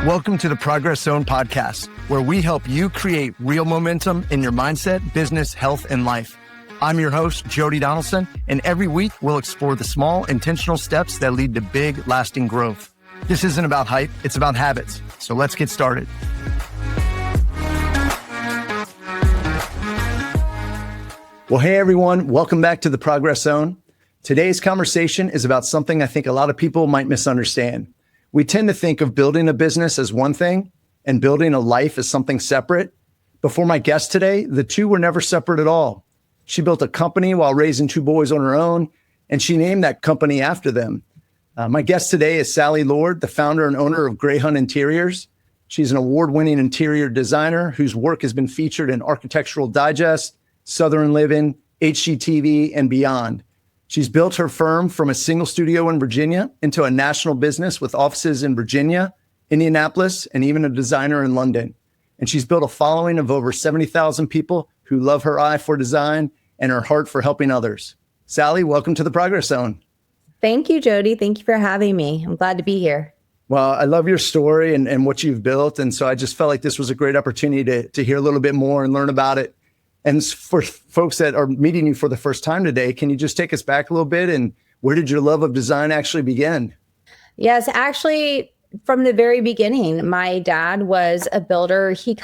Welcome to the Progress Zone podcast, where we help you create real momentum in your mindset, business, health, and life. I'm your host, Jody Donaldson, and every week we'll explore the small, intentional steps that lead to big, lasting growth. This isn't about hype, it's about habits. So let's get started. Well, hey everyone, welcome back to the Progress Zone. Today's conversation is about something I think a lot of people might misunderstand. We tend to think of building a business as one thing and building a life as something separate. But for my guest today, the two were never separate at all. She built a company while raising two boys on her own, and she named that company after them. My guest today is Sallie Lord, the founder and owner of GreyHunt Interiors. She's an award-winning interior designer whose work has been featured in Architectural Digest, Southern Living, HGTV, and beyond. She's built her firm from a single studio in Virginia into a national business with offices in Virginia, Indianapolis, and even a designer in London. And she's built a following of over 70,000 people who love her eye for design and her heart for helping others. Sallie, welcome to the Progress Zone. Thank you, Jody. Thank you for having me. I'm glad to be here. Well, I love your story and what you've built. And so I just felt like this was a great opportunity to hear a little bit more and learn about it. And for folks that are meeting you for the first time today, can you just take us back a little bit and where did your love of design actually begin? Yes, actually, from the very beginning, my dad was a builder. He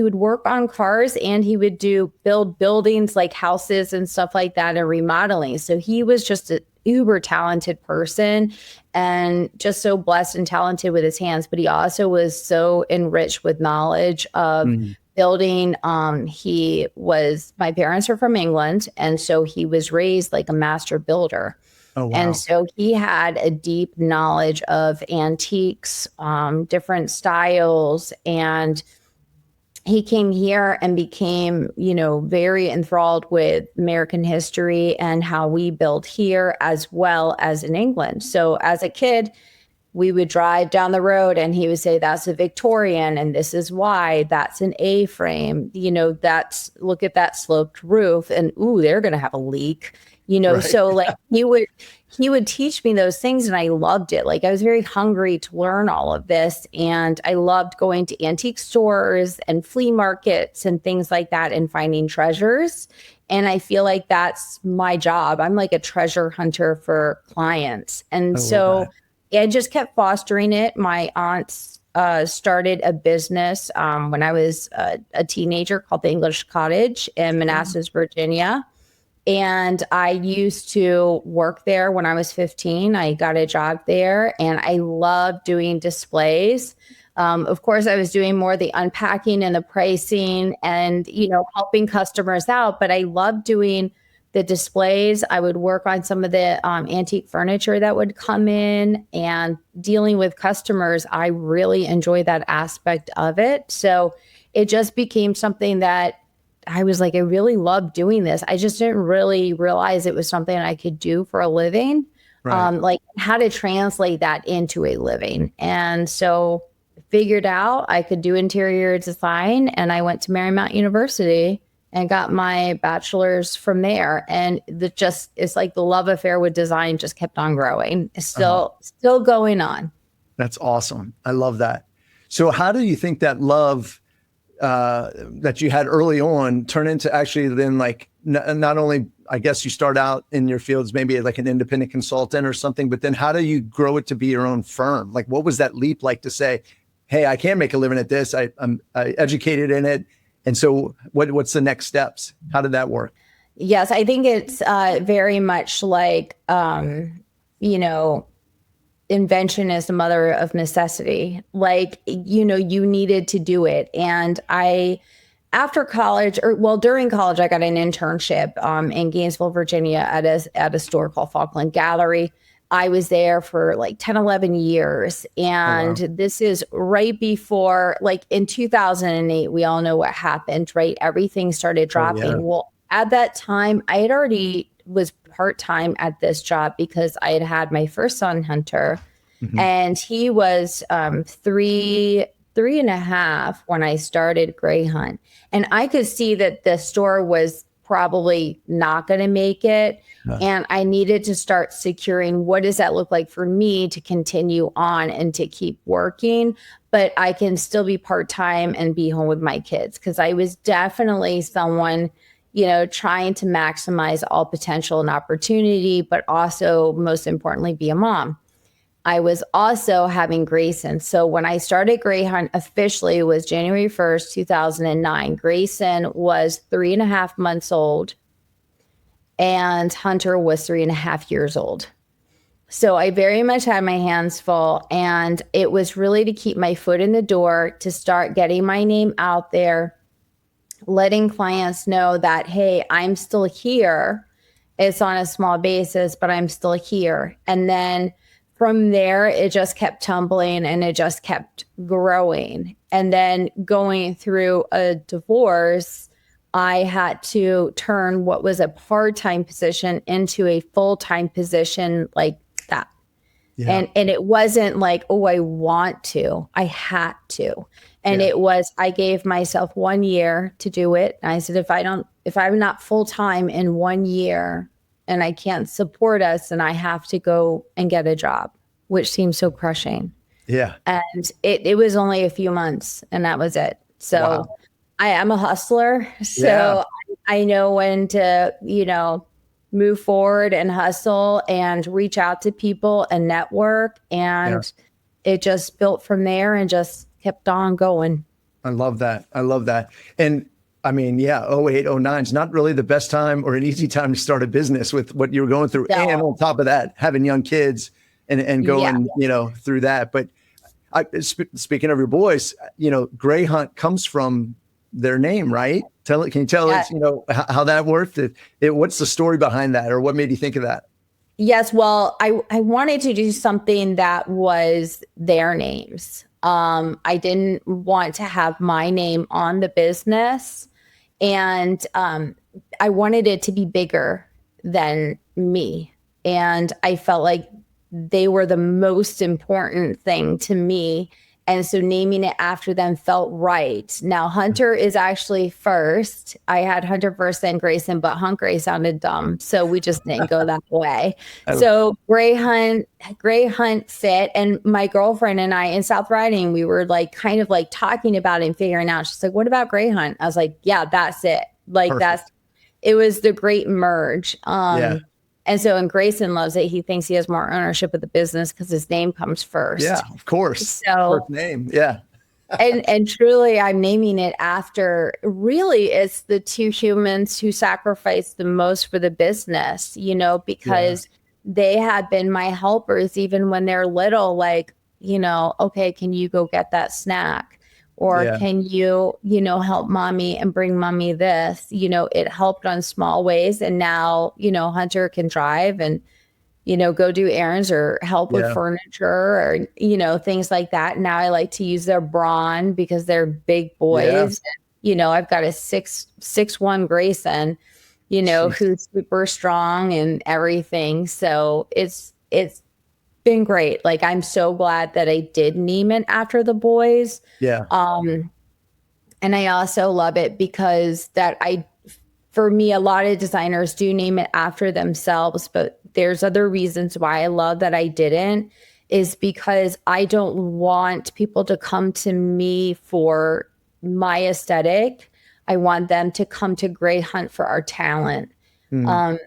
would work on cars and he would build buildings like houses and stuff like that and remodeling. So he was just an uber talented person and just so blessed and talented with his hands. But he also was so enriched with knowledge of building. My parents are from England. And so he was raised like a master builder. Oh, wow. And so he had a deep knowledge of antiques, different styles, and he came here and became, very enthralled with American history and how we build here as well as in England. So as a kid, we would drive down the road and he would say, that's a Victorian and this is why, that's an A-frame, look at that sloped roof and, ooh, they're going to have a leak. Right. So like he would teach me those things and I loved it. Like I was very hungry to learn all of this. And I loved going to antique stores and flea markets and things like that and finding treasures. And I feel like that's my job. I'm like a treasure hunter for clients. And so I just kept fostering it. My aunts started a business when I was a teenager called the English Cottage in Manassas, Virginia. And I used to work there when I was 15. I got a job there and I loved doing displays. Of course, I was doing more of the unpacking and the pricing and, helping customers out. But I loved doing the displays. I would work on some of the antique furniture that would come in and dealing with customers. I really enjoyed that aspect of it. So it just became something that I was like, I really love doing this. I just didn't really realize it was something I could do for a living, right. Like how to translate that into a living. And so figured out I could do interior design and I went to Marymount University and got my bachelor's from there. And it's like the love affair with design just kept on growing. It's still going on. That's awesome. I love that. So how do you think that love that you had early on turn into actually then like not only, I guess you start out in your fields, maybe like an independent consultant or something, but then how do you grow it to be your own firm? Like what was that leap like to say, hey, I can make a living at this. I'm educated in it. And so what's the next steps? How did that work? Yes, I think it's very much like, invention is the mother of necessity. Like, you needed to do it. And after college, during college, I got an internship in Gainesville, Virginia at a store called Falkland Gallery. I was there for like 10, 11 years. And This is right before, like in 2008, we all know what happened, right? Everything started dropping. Yeah. Well, at that time, I had already was part-time at this job because I had my first son, Hunter, and he was 3.5 when I started GreyHunt. And I could see that the store was probably not going to make it. And I needed to start securing what does that look like for me to continue on and to keep working, but I can still be part-time and be home with my kids. Because I was definitely someone, trying to maximize all potential and opportunity, but also most importantly, be a mom. I was also having Greyson. So when I started GreyHunt officially, it was January 1st, 2009. Greyson was 3.5 months old and Hunter was 3.5 years old. So I very much had my hands full, and it was really to keep my foot in the door, to start getting my name out there, letting clients know that, hey, I'm still here. It's on a small basis, but I'm still here. And then from there, it just kept tumbling and it just kept growing. And then going through a divorce, I had to turn what was a part-time position into a full-time position like that. Yeah. And it wasn't like, oh, I want to, I had to. And it was, I gave myself 1 year to do it. And I said, if I'm not full-time in 1 year and I can't support us, then I have to go and get a job, which seems so crushing. Yeah. And it was only a few months and that was it. So wow. I am a hustler. So I know when to, move forward and hustle and reach out to people and network. And it just built from there and just kept on going. I love that. And I mean, 08, 09 is not really the best time or an easy time to start a business with what you were going through. No. And on top of that, having young kids and going, through that. But speaking of your boys, GreyHunt comes from their name, right? Can you tell us, how that worked? What's the story behind that, or what made you think of that? Yes. Well, I wanted to do something that was their names. I didn't want to have my name on the business, and I wanted it to be bigger than me. And I felt like they were the most important thing to me. And so naming it after them felt right. Now, Hunter is actually first. I had Hunter first, then Greyson, but Hunt Grey sounded dumb. So we just didn't go that way. So GreyHunt fit. And my girlfriend and I in South Riding, we were kind of talking about it and figuring out. She's like, what about GreyHunt? I was like, yeah, that's it. It was the great merge. And so, and Greyson loves it. He thinks he has more ownership of the business because his name comes first. Yeah, of course. So, first name. Yeah. and truly, I'm naming it after, really, it's the two humans who sacrificed the most for the business, because they had been my helpers even when they're little, okay, can you go get that snack? Or can you, help mommy and bring mommy this? It helped on small ways. And now, Hunter can drive and, go do errands or help with furniture or, things like that. Now I like to use their brawn because they're big boys. Yeah. I've got a 6'1" Greyson, who's super strong and everything. So it's been great. I'm so glad that I did name it after the boys. Yeah. And I also love it because for me, a lot of designers do name it after themselves, but there's other reasons why I love that I didn't, is because I don't want people to come to me for my aesthetic. I want them to come to GreyHunt for our talent. I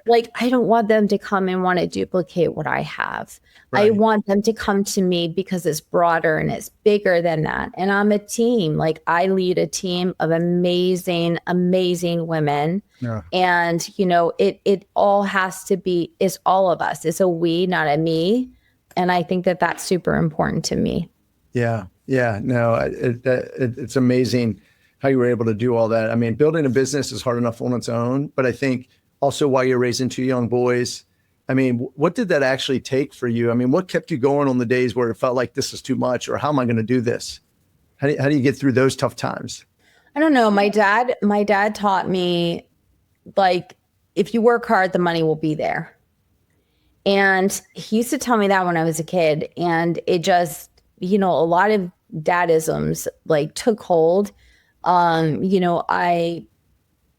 don't want them to come and want to duplicate what I have. Right. I want them to come to me because it's broader and it's bigger than that. And I'm a team. I lead a team of amazing, amazing women. Yeah. And, it all has to be, it's all of us. It's a we, not a me. And I think that that's super important to me. Yeah. Yeah. No, it's amazing how you were able to do all that. I mean, building a business is hard enough on its own, but I think also while you're raising two young boys, I mean, what did that actually take for you? I mean, what kept you going on the days where it felt like this is too much, or how am I going to do this? How do you get through those tough times? I don't know. My dad taught me, if you work hard, the money will be there. And he used to tell me that when I was a kid, and it just, a lot of dadisms took hold.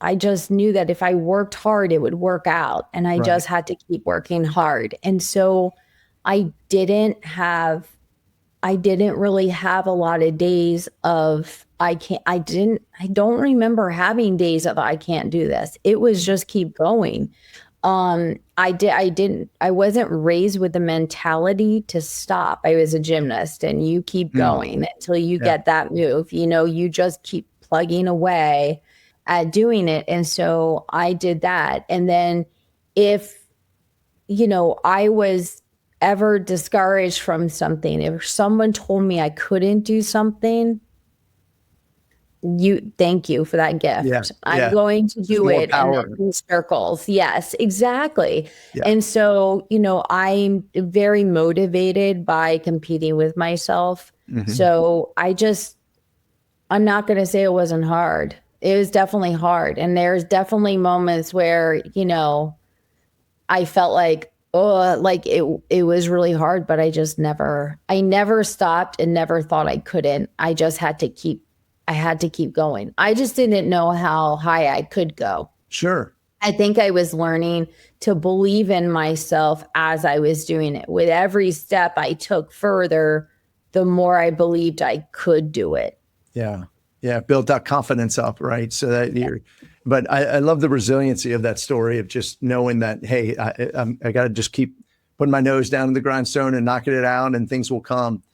I just knew that if I worked hard, it would work out. And I Right. just had to keep working hard. And so I didn't have, I didn't really have a lot of days of I don't remember having days of I can't do this. It was just keep going. I wasn't raised with the mentality to stop. I was a gymnast and you keep going until you Yeah. get that move. You just keep plugging away at doing it. And so I did that. And then if, I was ever discouraged from something, if someone told me I couldn't do something, thank you for that gift. Yeah. I'm going to do more it power. in circles. Yes, exactly. Yeah. And so, I'm very motivated by competing with myself. So I'm not going to say it wasn't hard. It was definitely hard. And there's definitely moments where, I felt like, oh, like it was really hard, but I never stopped and never thought I couldn't. I had to keep going. I just didn't know how high I could go. Sure. I think I was learning to believe in myself as I was doing it. With every step I took further, the more I believed I could do it. Yeah. Yeah. Built that confidence up. Right. So that but I love the resiliency of that story of just knowing that, hey, I got to just keep putting my nose down in the grindstone and knocking it out and things will come.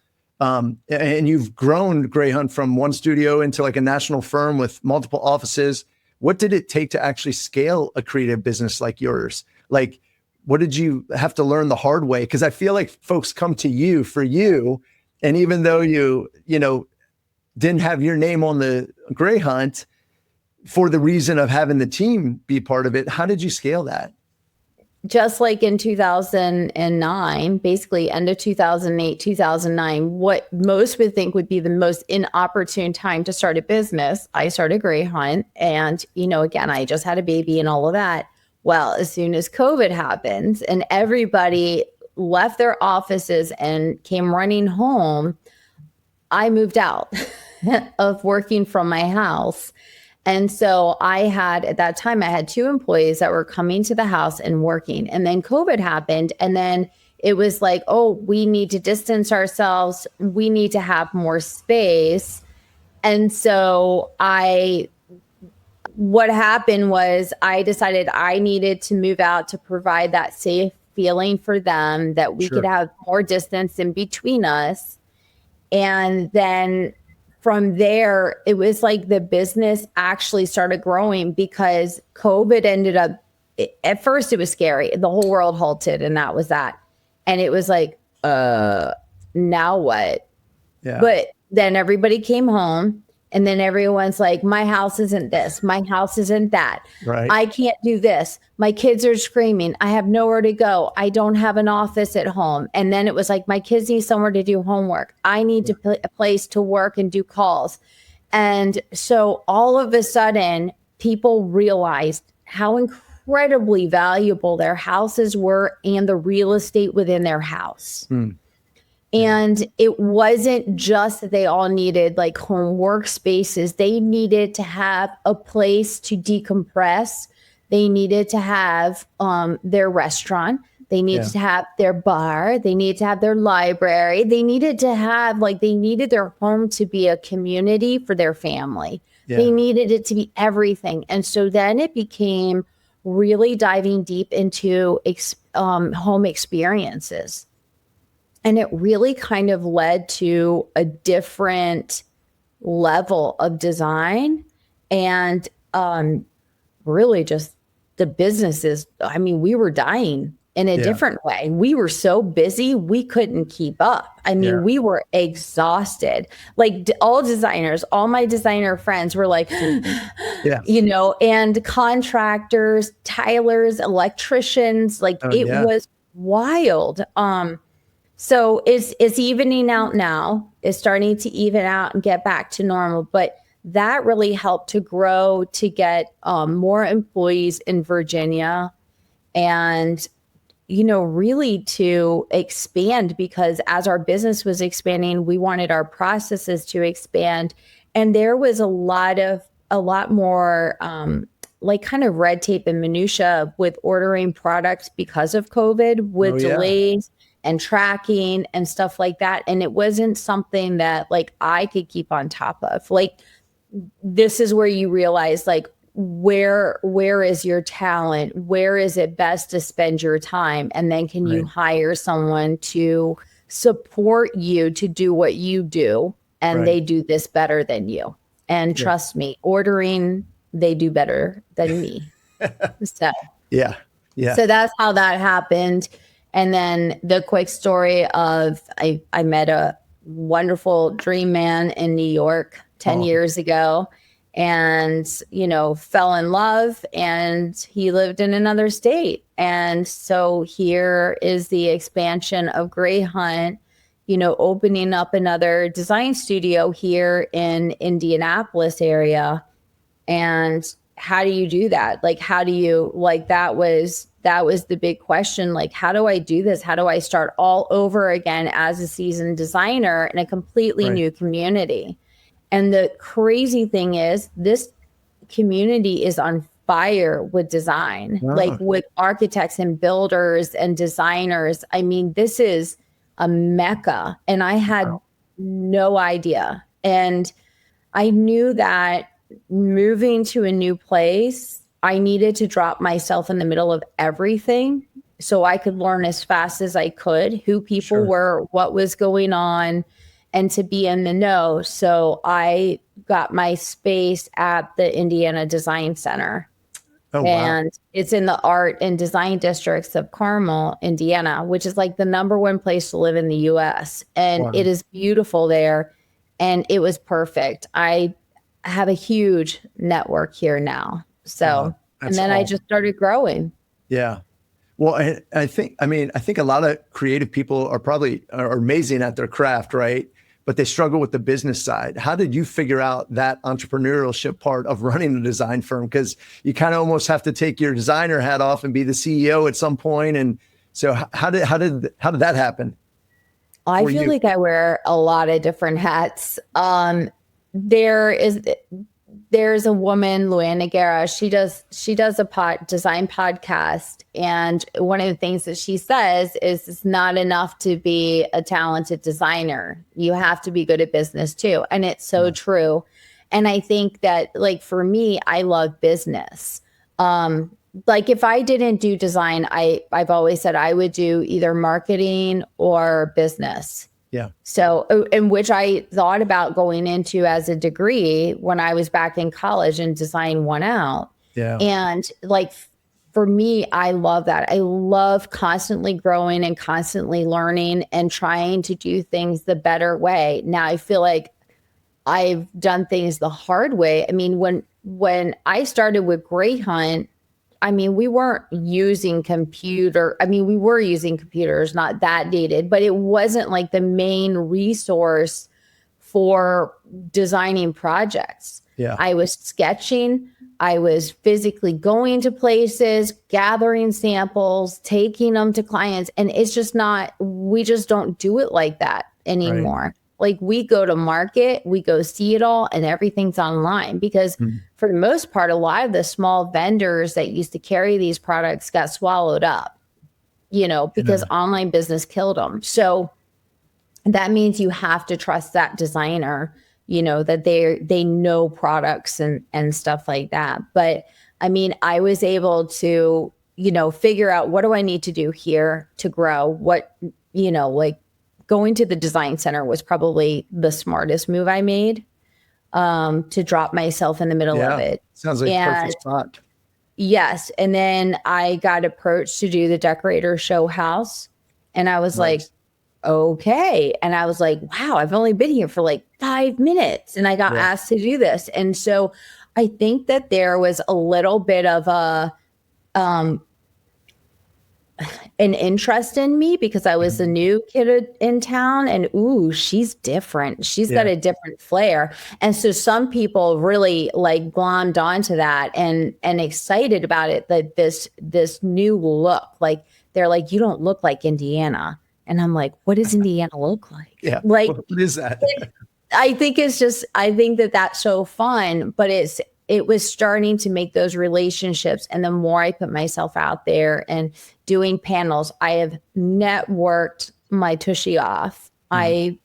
And you've grown GreyHunt from one studio into like a national firm with multiple offices. What did it take to actually scale a creative business like yours? Like, what did you have to learn the hard way? Because I feel like folks come to you for you. And even though you didn't have your name on the GreyHunt for the reason of having the team be part of it, how did you scale that? Just like in 2009, basically end of 2008, 2009, what most would think would be the most inopportune time to start a business, I started GreyHunt. And, again, I just had a baby and all of that. Well, as soon as COVID happened and everybody left their offices and came running home, I moved out of working from my house. And so at that time, I had 2 employees that were coming to the house and working. And then COVID happened. And then it was like, oh, we need to distance ourselves. We need to have more space. And so what happened was I decided I needed to move out to provide that safe feeling for them, that we could have more distance in between us. And then from there, it was like the business actually started growing because COVID ended up, at first it was scary. The whole world halted and that was that. And it was like, now what? Yeah. But then everybody came home and then everyone's like, my house isn't this, my house isn't that. Right. I can't do this. My kids are screaming. I have nowhere to go. I don't have an office at home. And then it was like, my kids need somewhere to do homework. I need a place to work and do calls. And so all of a sudden, people realized how incredibly valuable their houses were and the real estate within their house. And it wasn't just that they all needed like home workspaces. They needed to have a place to decompress. They needed to have their restaurant. They needed to have their bar. They needed to have their library. They needed to have they needed their home to be a community for their family. Yeah. They needed it to be everything. And so then it became really diving deep into home experiences. And it really kind of led to a different level of design and really just the businesses. I mean, we were dying in a different way. We were so busy, we couldn't keep up. I mean, we were exhausted. Like all designers, all my designer friends were like, and contractors, tilers, electricians, it was wild. So it's evening out now. It's starting to even out and get back to normal. But that really helped to grow, to get more employees in Virginia and, really to expand, because as our business was expanding, we wanted our processes to expand. And there was a lot more like kind of red tape and minutia with ordering products because of COVID, with delays and tracking and stuff like that. And it wasn't something that like I could keep on top of. Like, this is where you realize, like, where is your talent? Where is it best to spend your time? And then can you hire someone to support you to do what you do? And they do this better than you. And trust me, ordering, they do better than me. So so that's how that happened. And then the quick story of I met a wonderful dream man in New York 10 years ago, and, you know, fell in love, and he lived in another state. And so here is the expansion of GreyHunt, you know, opening up another design studio here in Indianapolis area. And how do you do that? Like, how do you, like, that was the big question. Like, how do I do this? How do I start all over again as a seasoned designer in a completely new community? And the crazy thing is, this community is on fire with design, like with architects and builders and designers. I mean, this is a mecca, and I had no idea. And I knew that moving to a new place, I needed to drop myself in the middle of everything so I could learn as fast as I could who people were, what was going on, and to be in the know. So I got my space at the Indiana Design Center. And it's in the art and design districts of Carmel, Indiana, which is like the #1 place to live in the US. And it is beautiful there. And it was perfect. I have a huge network here now. So, and then I just started growing. Yeah. Well, I think a lot of creative people are amazing at their craft, right? But they struggle with the business side. How did you figure out that entrepreneurship part of running a design firm? Because you kind of almost have to take your designer hat off and be the CEO at some point. And so how did that happen? I feel like I wear a lot of different hats. There's a woman, Luana Guerra. She does a design podcast, and one of the things that she says is it's not enough to be a talented designer. You have to be good at business too, and it's so true. And I think that, like, for me, I love business. Like, if I didn't do design, I've always said I would do either marketing or business. Yeah. So, in which I thought about going into as a degree when I was back in college, and design won out. Yeah. And like, for me, I love that. I love constantly growing and constantly learning and trying to do things the better way. Now, I feel like I've done things the hard way. I mean, when I started with GreyHunt, I mean, we weren't using we were using computers, not that dated, but it wasn't like the main resource for designing projects. Yeah. I was sketching. I was physically going to places, gathering samples, taking them to clients. And it's just we just don't do it like that anymore. Right. Like, we go to market, we go see it all, and everything's online, because for the most part, a lot of the small vendors that used to carry these products got swallowed up, you know, because online business killed them. So that means you have to trust that designer, you know, that they know products and stuff like that. But I mean, I was able to, you know, figure out, what do I need to do here to grow? What, you know, like, going to the design center was probably the smartest move I made, to drop myself in the middle of it. Sounds like a perfect spot. Yes. And then I got approached to do the decorator show house. And I was like, okay. And I was like, wow, I've only been here for like 5 minutes, and I got asked to do this. And so I think that there was a little bit of an interest in me, because I was a new kid in town, and she's different. She's got a different flair. And so some people really like glommed onto that and excited about it, that this new look, like, they're like, you don't look like Indiana. And I'm like, what does Indiana look like? Yeah. Like, what is that? I think that that's so fun, but it was starting to make those relationships. And the more I put myself out there and doing panels, I have networked my tushy off. I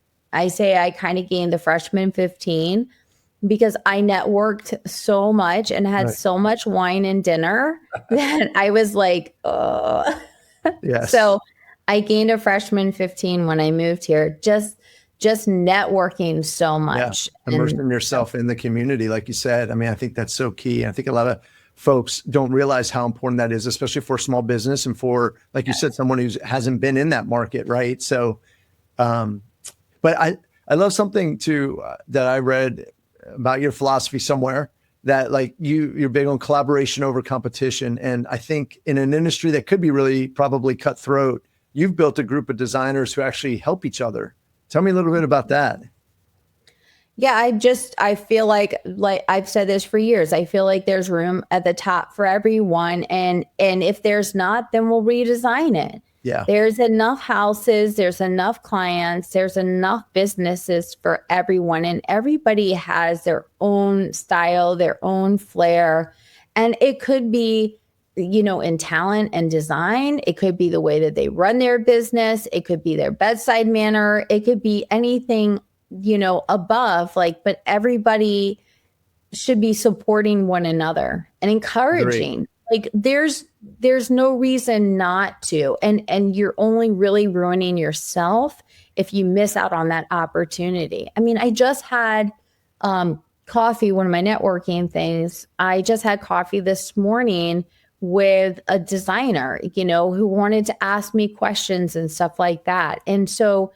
say I kind of gained the freshman 15 because I networked so much and had so much wine and dinner that I was like, oh. Yes. So I gained a freshman 15 when I moved here, just networking so much. Yeah. Immersing yourself in the community, like you said. I mean, I think that's so key. I think a lot of folks don't realize how important that is, especially for small business and for, like you said, someone who hasn't been in that market, right? So, but I love something too that I read about your philosophy somewhere, that like you're big on collaboration over competition. And I think in an industry that could be really probably cutthroat, you've built a group of designers who actually help each other. Tell me a little bit about that. Yeah, I feel like I've said this for years. I feel like there's room at the top for everyone. And if there's not, then we'll redesign it. Yeah. There's enough houses, there's enough clients, there's enough businesses for everyone. And everybody has their own style, their own flair. And it could be, in talent and design. It could be the way that they run their business. It could be their bedside manner. It could be anything, above, but everybody should be supporting one another and encouraging. Great. Like there's no reason not to. And you're only really ruining yourself if you miss out on that opportunity. I mean, I just had coffee, one of my networking things. I just had coffee this morning with a designer, who wanted to ask me questions and stuff like that. And so,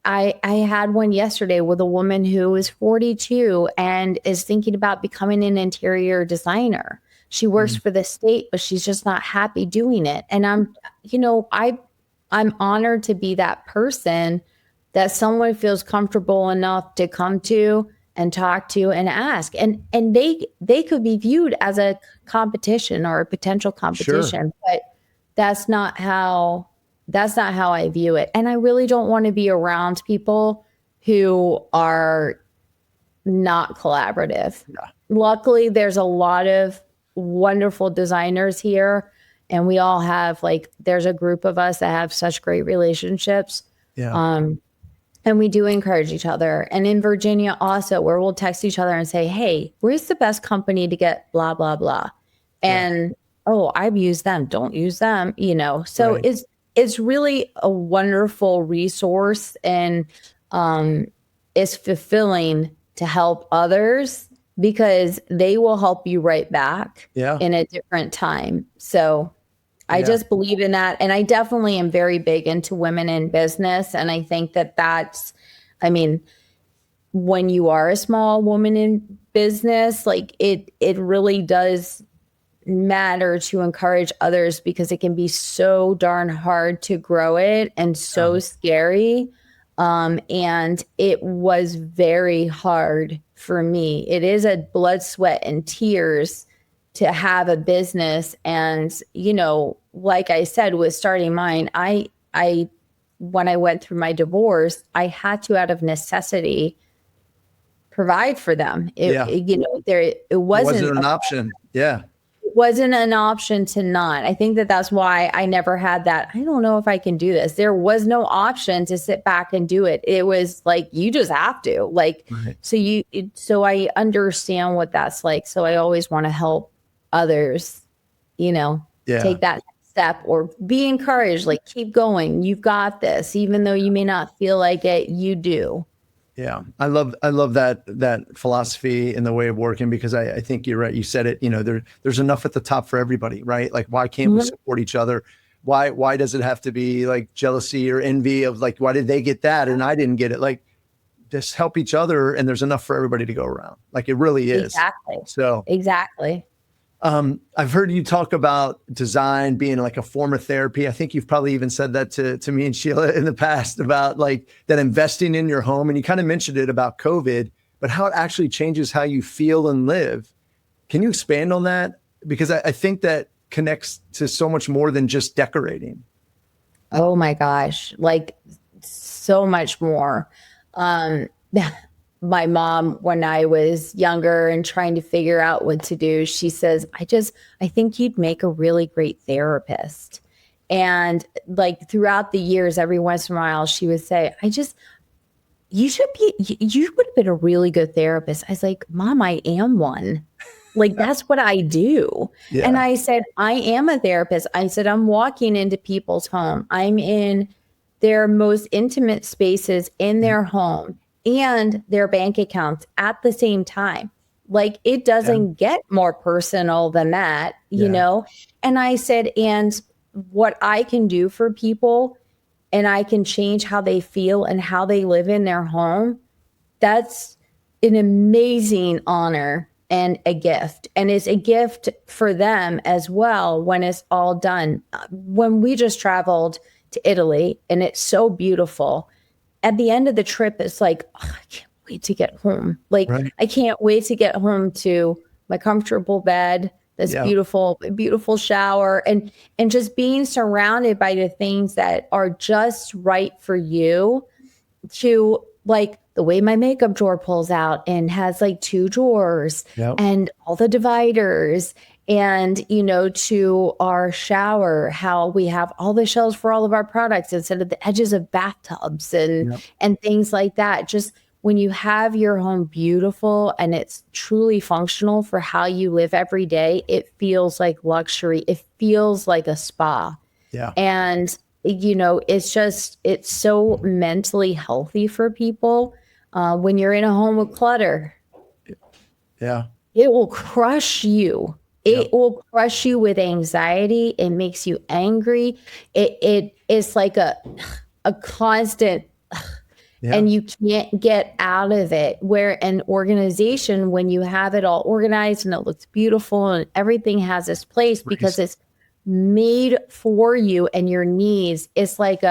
I had one yesterday with a woman who is 42 and is thinking about becoming an interior designer. She works for the state, but she's just not happy doing it. And I'm honored to be that person that someone feels comfortable enough to come to and talk to and ask. And they could be viewed as a competition or a potential competition, but that's not how I view it. And I really don't want to be around people who are not collaborative. Yeah. Luckily, there's a lot of wonderful designers here, and we all have there's a group of us that have such great relationships. Yeah. And we do encourage each other. And in Virginia also, where we'll text each other and say, hey, where's the best company to get blah, blah, blah. And, oh, I've used them. Don't use them, So right. It's really a wonderful resource, and it's fulfilling to help others because they will help you right back in a different time. So I just believe in that. And I definitely am very big into women in business. And I think that's, when you are a small woman in business, it really does matter to encourage others, because it can be so darn hard to grow it and so scary. And it was very hard for me. It is a blood, sweat, and tears to have a business. And, like I said, with starting mine, I when I went through my divorce, I had to, out of necessity, provide for them. It wasn't an option. Yeah. It wasn't an option to not. I think that's why I never had that. I don't know if I can do this. There was no option to sit back and do it. It was like, you just have to right. So I understand what that's like. So I always want to help others, take that step or be encouraged, keep going. You've got this, even though you may not feel like it, you do. Yeah. I love that philosophy and the way of working, because I think you're right. You said it, there's enough at the top for everybody, right? Why can't we support each other? Why does it have to be jealousy or envy of why did they get that and I didn't get it? Just help each other, and there's enough for everybody to go around. It really is. Exactly. So exactly. I've heard you talk about design being a form of therapy. I think you've probably even said that to me and Sheila in the past about that investing in your home. And you kind of mentioned it about COVID, but how it actually changes how you feel and live. Can you expand on that? Because I think that connects to so much more than just decorating. Oh my gosh. So much more. my mom, when I was younger and trying to figure out what to do, she says, I think you'd make a really great therapist. And like throughout the years, every once in a while, she would say, you would have been a really good therapist. I was like, Mom, I am one. Like, that's what I do. Yeah. And I said, I am a therapist. I said, I'm walking into people's home. I'm in their most intimate spaces in their home and their bank accounts at the same time. Like, it doesn't get more personal than that, you know? And I said, and what I can do for people, and I can change how they feel and how they live in their home, that's an amazing honor and a gift. And it's a gift for them as well when it's all done. When we just traveled to Italy, and it's so beautiful, at the end of the trip, it's like, oh, I can't wait to get home. Like, I can't wait to get home to my comfortable bed, this beautiful shower, and just being surrounded by the things that are just right for you, to like the way my makeup drawer pulls out and has like 2 drawers and all the dividers, and, you know, to our shower, how we have all the shelves for all of our products instead of the edges of bathtubs and things like that. Just when you have your home beautiful and it's truly functional for how you live every day, it feels like luxury. It feels like a spa. Yeah. And, you know, it's so mentally healthy for people. When you're in a home with clutter, it will crush you. It will crush you with anxiety. It makes you angry. It is like a constant, and you can't get out of it. Where an organization, when you have it all organized and it looks beautiful and everything has its place because it's made for you and your needs, it's like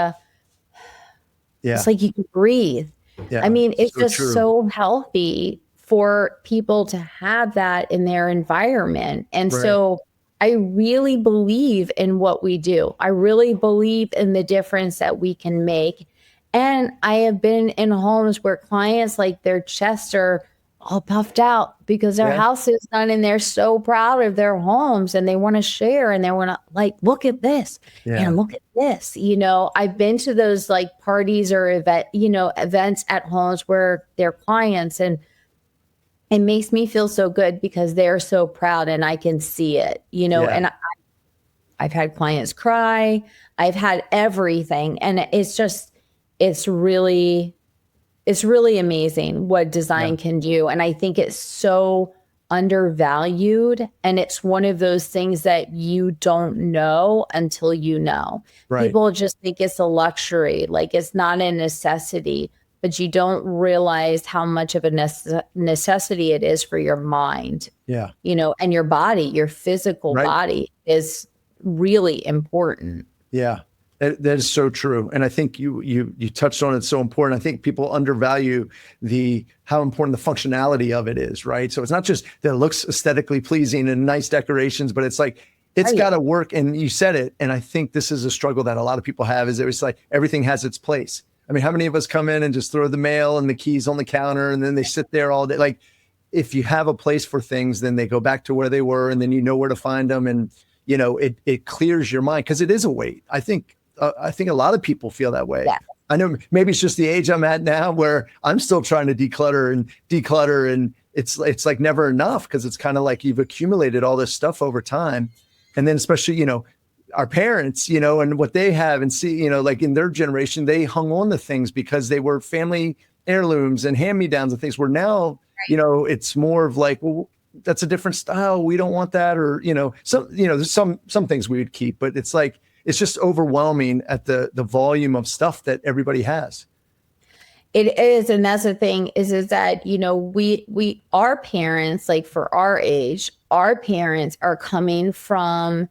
it's like you can breathe. I mean, it's so just true. So healthy for people to have that in their environment. And so I really believe in what we do. I really believe in the difference that we can make. And I have been in homes where clients, like, their chests are all puffed out because their house is done and they're so proud of their homes and they want to share and they want to, like, look at this and look at this. You know, I've been to those like parties or events at homes where they're clients, and it makes me feel so good because they're so proud and I can see it, you know, and I've had clients cry. I've had everything. And it's really amazing what design can do. And I think it's so undervalued. And it's one of those things that you don't know until you know. People just think it's a luxury, like it's not a necessity, but you don't realize how much of a necessity it is for your mind. You know, and your body, your physical body is really important. That is so true. And I think you touched on it, so important. I think people undervalue how important the functionality of it is, right? So it's not just that it looks aesthetically pleasing and nice decorations, but it's like, it's got to work. And you said it. And I think this is a struggle that a lot of people have, is it's like everything has its place. I mean, how many of us come in and just throw the mail and the keys on the counter and then they sit there all day? Like, if you have a place for things, then they go back to where they were, and then you know where to find them. And, you know, it clears your mind, because it is a weight. I think a lot of people feel that way. I know maybe it's just the age I'm at now, where I'm still trying to declutter, and it's like never enough, because it's kind of like you've accumulated all this stuff over time. And then especially, you know, our parents, you know, and what they have, and see, you know, like in their generation, they hung on to things because they were family heirlooms and hand-me-downs and things, where now, you know, it's more of like, well, that's a different style. We don't want that. Or, you know, there's some things we would keep, but it's like, it's just overwhelming at the volume of stuff that everybody has. It is. And that's the thing is that, you know, our parents, like for our age, our parents are coming from,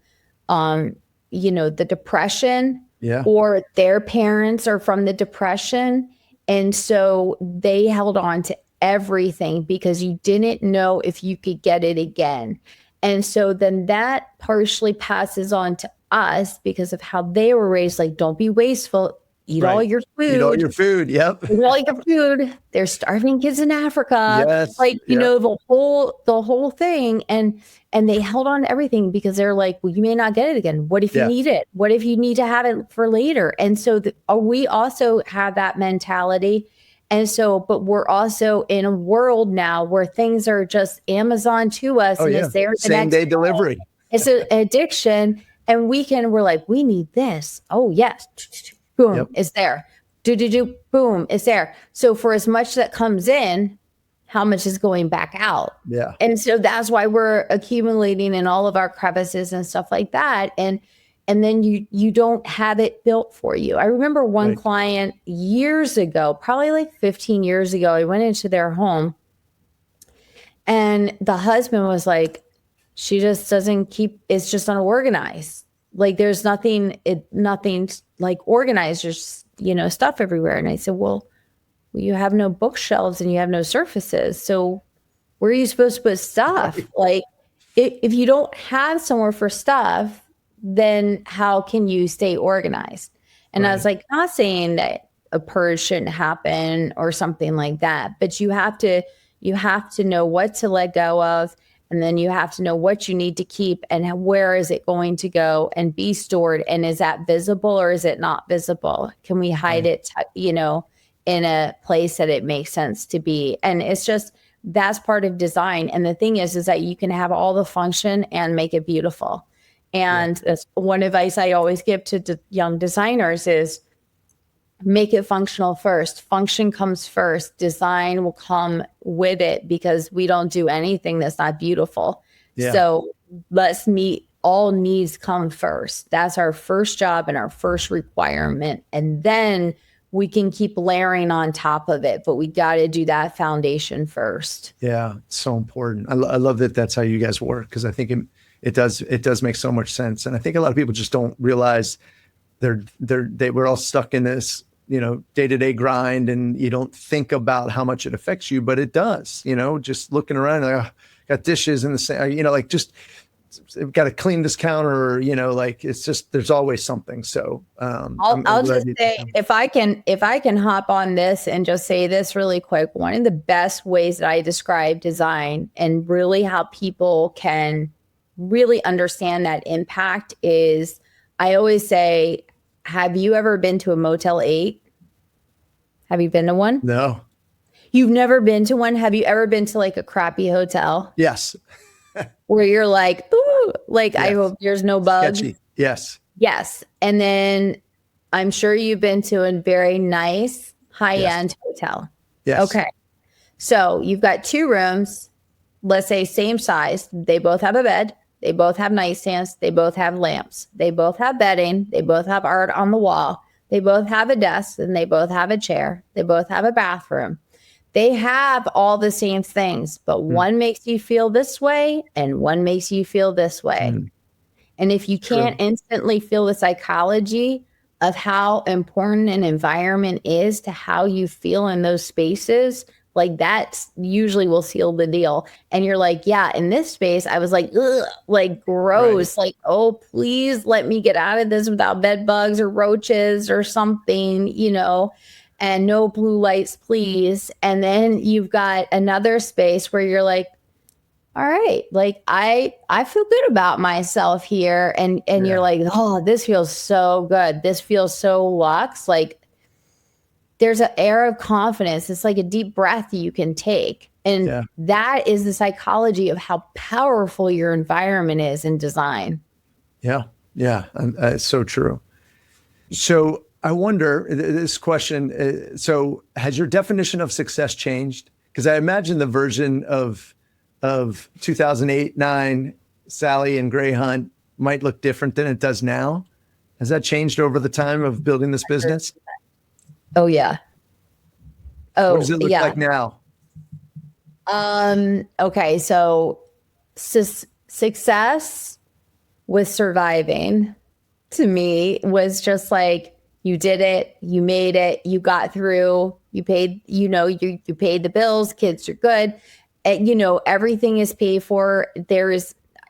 you know, the Depression, or their parents are from the Depression. And so they held on to everything because you didn't know if you could get it again. And so then that partially passes on to us because of how they were raised. Like, don't be wasteful. eat all your food. Eat all your food. Yep. Eat all your food. There's starving kids in Africa. Yes. Like, you know, the whole thing. And they held on to everything because they're like, well, you may not get it again. What if you need it? What if you need to have it for later? And so we also have that mentality. And so, but we're also in a world now where things are just Amazon to us. And it's there the same day delivery. It's an addiction. And we're like, we need this. Oh, yes. Boom, it's there. Boom, it's there. So for as much that comes in, how much is going back out? Yeah. And so that's why we're accumulating in all of our crevices and stuff like that. And then you don't have it built for you. I remember one client years ago, probably like 15 years ago, I went into their home and the husband was like, she just doesn't it's just unorganized. Like there's nothing's like organized, just, you know, stuff everywhere. And I said, well, you have no bookshelves and you have no surfaces. So where are you supposed to put stuff? Like if you don't have somewhere for stuff, then how can you stay organized? And I was like, not saying that a purge shouldn't happen or something like that, but you have to know what to let go of. And then you have to know what you need to keep and where is it going to go and be stored. And is that visible or is it not visible? Can we hide it, you know, in a place that it makes sense to be? And it's just, that's part of design. And the thing is that you can have all the function and make it beautiful. And that's one advice I always give to young designers is make it functional first. Function comes first. Design will come with it because we don't do anything that's not beautiful. Yeah. So let's meet all needs come first. That's our first job and our first requirement. And then we can keep layering on top of it, but we got to do that foundation first. Yeah, it's so important. I love that that's how you guys work because I think it does make so much sense. And I think a lot of people just don't realize they were all stuck in this, you know, day-to-day grind, and you don't think about how much it affects you, but it does, you know, just looking around, like, oh, got dishes in the same, you know, like just got to clean this counter, you know, like it's just, there's always something. So I'll just say, if I can hop on this and just say this really quick, one of the best ways that I describe design and really how people can really understand that impact is, I always say, have you ever been to a Motel 8? Have you been to one? No. You've never been to one? Have you ever been to like a crappy hotel? Yes. Where you're like, ooh, like, yes. I hope there's no bugs. Sketchy. Yes. Yes. And then I'm sure you've been to a very nice high-end hotel. Yes. Okay. So you've got 2 rooms, let's say same size. They both have a bed. They both have nightstands. They both have lamps. They both have bedding. They both have art on the wall. They both have a desk and they both have a chair. They both have a bathroom. They have all the same things, but one makes you feel this way and one makes you feel this way. And if you can't instantly feel the psychology of how important an environment is to how you feel in those spaces, like that usually will seal the deal. And you're like, yeah, in this space, I was like, ugh, like gross, like, oh, please let me get out of this without bed bugs or roaches or something, you know, and no blue lights, please. And then you've got another space where you're like, all right, like I feel good about myself here. And you're like, oh, this feels so good. This feels so luxe. Like, there's an air of confidence. It's like a deep breath you can take. And that is the psychology of how powerful your environment is in design. Yeah. Yeah. It's so true. So I wonder this question. So has your definition of success changed? Because I imagine the version of 2008, 9, Sallie and GreyHunt might look different than it does now. Has that changed over the time of building this business? Oh, yeah. Oh, what does it look like now? Okay. So success with surviving to me was just like, you did it, you made it, you got through, you paid, you know, you paid the bills, kids are good. And, you know, everything is paid for.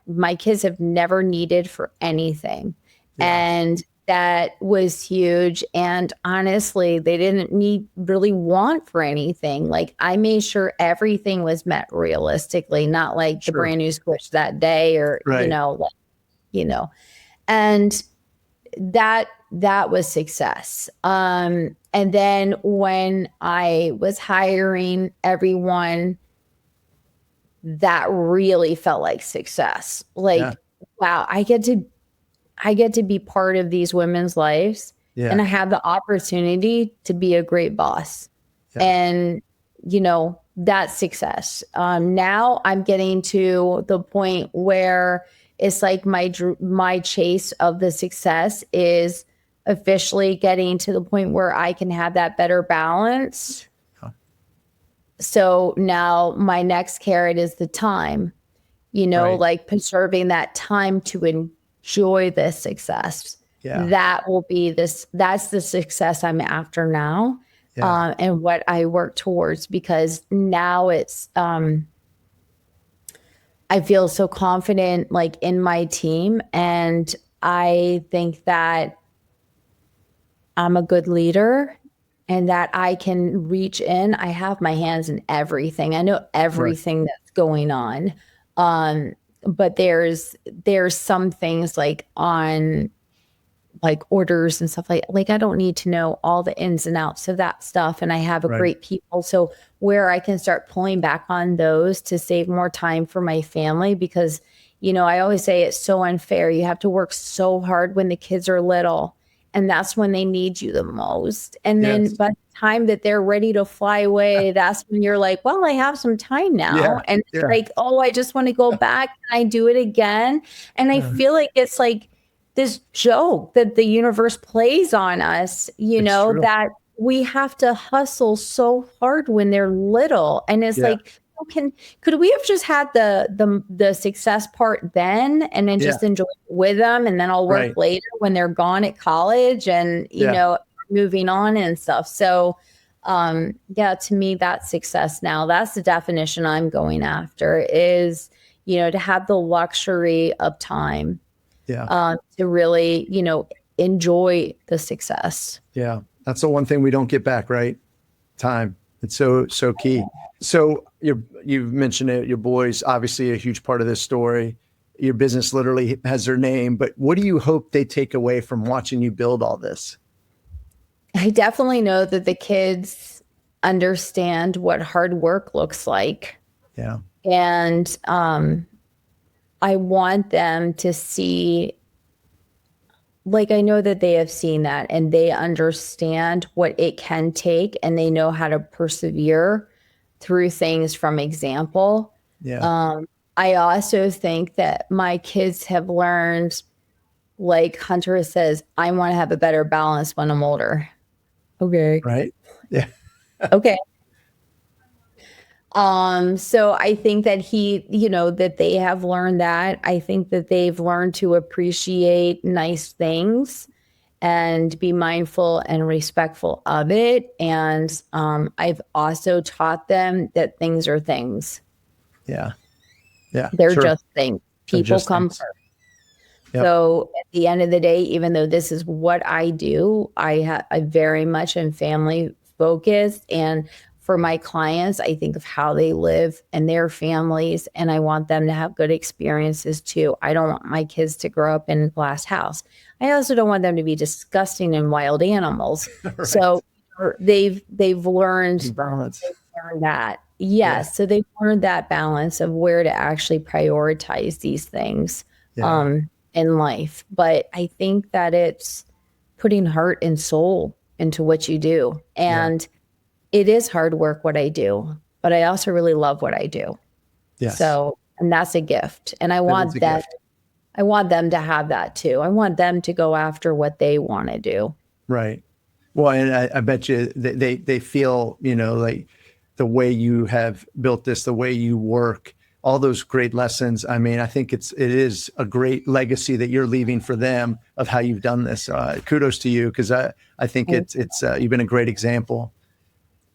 My kids have never needed for anything. Yeah. And that was huge. And honestly, they didn't really want for anything. Like I made sure everything was met realistically, not like the brand new switch that day or, and that was success. And then when I was hiring everyone, that really felt like success. Like, wow, I get to be part of these women's lives, and I have the opportunity to be a great boss. And, that's success. Now I'm getting to the point where it's like my chase of the success is officially getting to the point where I can have that better balance. So now my next carrot is the time, like preserving that time to enjoy this success. That will be that's the success I'm after now. And what I work towards, because now it's, I feel so confident like in my team. And I think that I'm a good leader and that I can reach in. I have my hands in everything. I know everything that's going on. But there's some things like on like orders and stuff like I don't need to know all the ins and outs of that stuff. And I have a great people. So where I can start pulling back on those to save more time for my family, because, I always say it's so unfair. You have to work so hard when the kids are little, and that's when they need you the most. And then by the time that they're ready to fly away, that's when you're like, well, I have some time now. And it's like, oh, I just want to go back and I do it again. And I feel like it's like this joke that the universe plays on us, that we have to hustle so hard when they're little. And it's like, could we have just had the success part then and then just enjoy it with them, and then I'll work later when they're gone at college and moving on and stuff. So to me, that's success now. That's the definition I'm going after, is to have the luxury of time to really enjoy the success. That's the one thing we don't get back, right? Time. It's so key. So you've mentioned it, your boys, obviously a huge part of this story. Your business literally has their name, but what do you hope they take away from watching you build all this? I definitely know that the kids understand what hard work looks like. And I want them to see, like, I know that they have seen that and they understand what it can take, and they know how to persevere through things from example. I also think that my kids have learned, like Hunter says, I want to have a better balance when I'm older. Okay. Right. Yeah. Okay. So I think that that they have learned that. I think that they've learned to appreciate nice things and be mindful and respectful of it. And I've also taught them that things are things. They're just things. People come first. So at the end of the day, even though this is what I do, I very much am family focused. And for my clients, I think of how they live and their families, and I want them to have good experiences too. I don't want my kids to grow up in a glass house. I also don't want them to be disgusting and wild animals. So they've learned that. Yes. So they've learned that balance of where to actually prioritize these things in life. But I think that it's putting heart and soul into what you do. And it is hard work what I do, but I also really love what I do. So, and that's a gift. And I want them to have that too. I want them to go after what they want to do. Right. Well, and I bet you they feel, like the way you have built this, the way you work, all those great lessons. I mean, I think it is a great legacy that you're leaving for them of how you've done this. Kudos to you, because I think it's you've been a great example.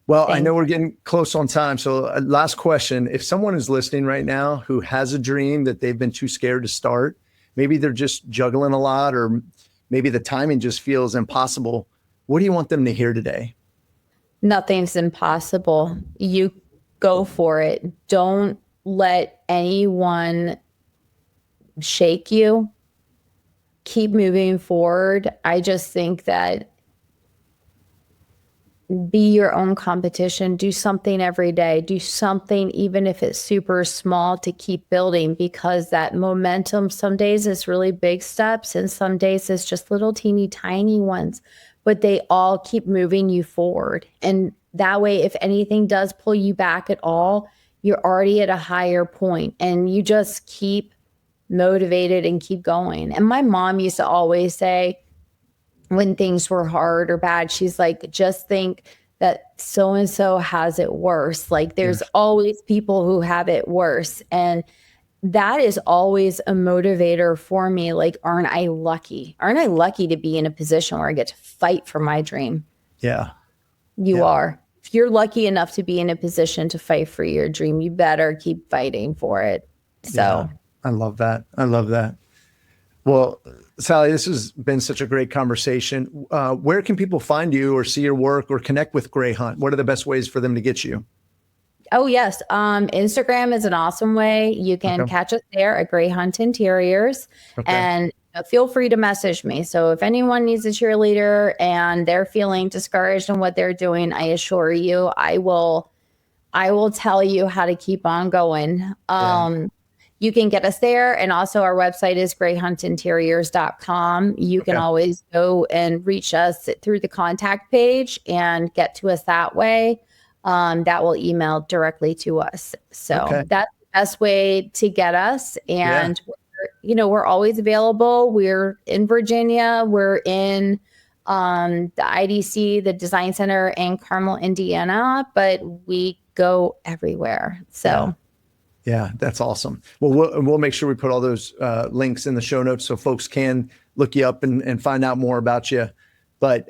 Well, I know we're getting close on time. So last question, if someone is listening right now who has a dream that they've been too scared to start, maybe they're just juggling a lot, or maybe the timing just feels impossible. What do you want them to hear today? Nothing's impossible. You go for it. Don't let anyone shake you. Keep moving forward. I just think that be your own competition. Do something every day. Do something, even if it's super small, to keep building, because that momentum some days is really big steps and some days it's just little teeny tiny ones, but they all keep moving you forward. And that way, if anything does pull you back at all, you're already at a higher point and you just keep motivated and keep going. And my mom used to always say, when things were hard or bad, she's like, just think that so-and-so has it worse. Like there's always people who have it worse. And that is always a motivator for me. Like, aren't I lucky? Aren't I lucky to be in a position where I get to fight for my dream? Yeah. You are. If you're lucky enough to be in a position to fight for your dream, you better keep fighting for it. So yeah, I love that. I love that. Well, Sallie, this has been such a great conversation. Where can people find you or see your work or connect with GreyHunt? What are the best ways for them to get you? Oh, yes. Instagram is an awesome way. You can catch us there at GreyHunt Interiors. And feel free to message me. So if anyone needs a cheerleader and they're feeling discouraged in what they're doing, I assure you, I will tell you how to keep on going. You can get us there. And also our website is GreyHuntInteriors.com. You can always go and reach us through the contact page and get to us that way. That will email directly to us. So that's the best way to get us. And, we're always available. We're in Virginia. We're in the IDC, the Design Center in Carmel, Indiana, but we go everywhere. So yeah, that's awesome. Well, we'll make sure we put all those links in the show notes so folks can look you up and find out more about you. But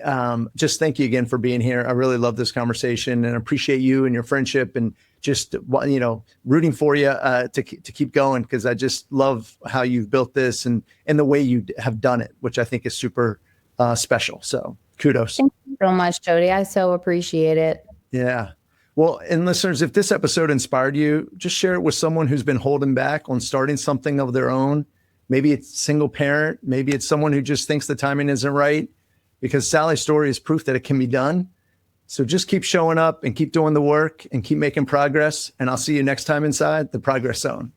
just thank you again for being here. I really love this conversation and appreciate you and your friendship and just, rooting for you to keep going, because I just love how you've built this and the way you have done it, which I think is super special. So kudos. Thank you so much, Jody. I so appreciate it. Yeah. Well, and listeners, if this episode inspired you, just share it with someone who's been holding back on starting something of their own. Maybe it's a single parent. Maybe it's someone who just thinks the timing isn't right, because Sallie's story is proof that it can be done. So just keep showing up and keep doing the work and keep making progress. And I'll see you next time inside the Progress Zone.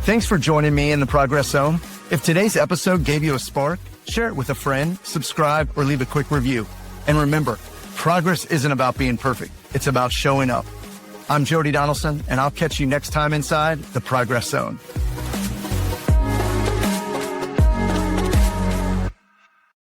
Thanks for joining me in the Progress Zone. If today's episode gave you a spark, share it with a friend, subscribe, or leave a quick review. And remember, progress isn't about being perfect. It's about showing up. I'm Jody Donaldson, and I'll catch you next time inside the Progress Zone.